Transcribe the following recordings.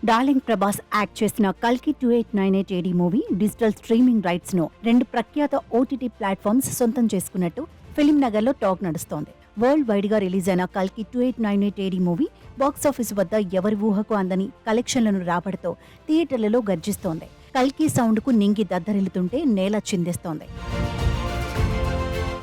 Darling Prabhas act చేసిన కల్కి 2898 ఏడీ movie digital streaming rights ను 2 ప్రఖ్యాత ఓటీటీ ప్లాట్ఫామ్స్ సొంతం చేసుకున్నట్టు ఫిల్మ్ నగర్ లో టాక్ నడుస్తోంది. వరల్డ్ వైడ్ గా రిలీజ్ అయిన కల్కి 2898 ఏడీ మూవీ బాక్సాఫీస్ వద్ద ఎవరి ఊహకు అందని కలెక్షన్లను రాబడుతూ థియేటర్లలో గర్జిస్తోంది. కల్కి సౌండ్ కు నింగి దద్దరిల్లుతుంటే నేల చిందిస్తోంది.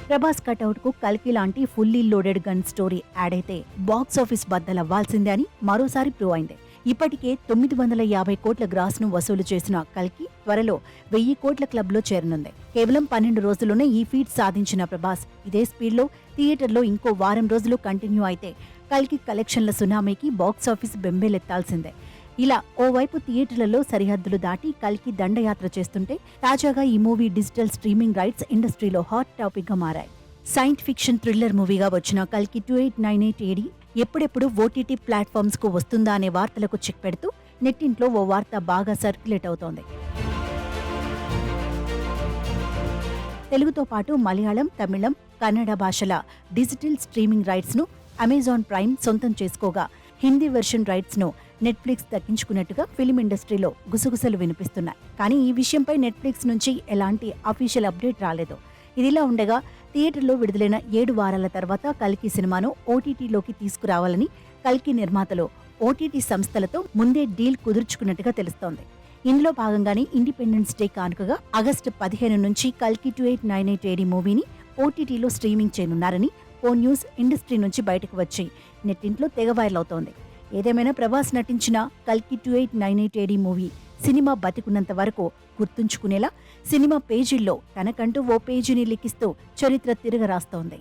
ప్రభాస్ కటౌట్ కు కల్కి లాంటి fully loaded gun story add అయితే బాక్సాఫీస్ బద్దలవ్వాల్సిందే అని మరోసారి ప్రూవ్ అయింది. ఇప్పటికే 950 కోట్ల గ్రాస్ ను వసూలు చేసిన కల్కి త్వరలో 1000 కోట్ల క్లబ్ లో చేరనుంది. కేవలం 12 రోజుల్లోనే ఈ ఫీట్ సాధించిన ప్రభాస్ ఇదే స్పీడ్ లో థియేటర్లో ఇంకో వారం రోజులు కంటిన్యూ అయితే కల్కి కలెక్షన్ల సునామీకి బాక్సాఫీస్ బెంబేలెత్తాల్సిందే. ఇలా ఓవైపు థియేటర్లలో సరిహద్దులు దాటి కల్కి దండయాత్ర చేస్తుంటే తాజాగా ఈ మూవీ డిజిటల్ స్ట్రీమింగ్ రైట్స్ ఇండస్ట్రీలో హాట్ టాపిక్ గా మారాయి. సైన్స్ ఫిక్షన్ థ్రిల్లర్ మూవీగా వచ్చిన కల్కి 2898 ఏడీ ఎప్పుడెప్పుడు ఓటీటీ ప్లాట్ఫామ్స్ కు వస్తుందా అనే వార్తలకు చెక్ పెడుతూ నెట్టింట్లో ఓ వార్త బాగా సర్క్యులేట్ అవుతోంది. తెలుగుతో పాటు మలయాళం, తమిళం, కన్నడ భాషల డిజిటల్ స్ట్రీమింగ్ రైట్స్ ను అమెజాన్ ప్రైమ్ సొంతం చేసుకోగా హిందీ వెర్షన్ రైట్స్ ను నెట్ఫ్లిక్స్ దక్కించుకున్నట్టుగా ఫిల్మ్ ఇండస్ట్రీలో గుసగుసలు వినిపిస్తున్నాయి. కానీ ఈ విషయంపై నెట్ఫ్లిక్స్ నుంచి ఎలాంటి అఫీషియల్ అప్డేట్ రాలేదు. ఇదిలా ఉండగా థియేటర్లో విడుదలైన 7 వారాల తర్వాత కల్కి సినిమాను ఓటీటీలోకి తీసుకురావాలని కల్కి నిర్మాతలు ఓటీటీ సంస్థలతో ముందే డీల్ కుదుర్చుకున్నట్టుగా తెలుస్తోంది. ఇందులో భాగంగానే ఇండిపెండెన్స్ డే కానుకగా ఆగస్టు 15 నుంచి కల్కి 2898 ఏడీ మూవీని ఓటీటీలో స్ట్రీమింగ్ చేయనున్నారని ఓ న్యూస్ ఇండస్ట్రీ నుంచి బయటకు వచ్చి నెట్టింట్లో తెగ వైరల్ అవుతోంది. ఏదేమైనా ప్రభాస్ నటించిన కల్కి 2898 ఏడీ మూవీ సినిమా బతికున్నంత వరకు గుర్తుంచుకునేలా సినిమా పేజీల్లో తనకంటూ ఓ పేజీని లిఖిస్తూ చరిత్ర తిరగరాస్తోంది.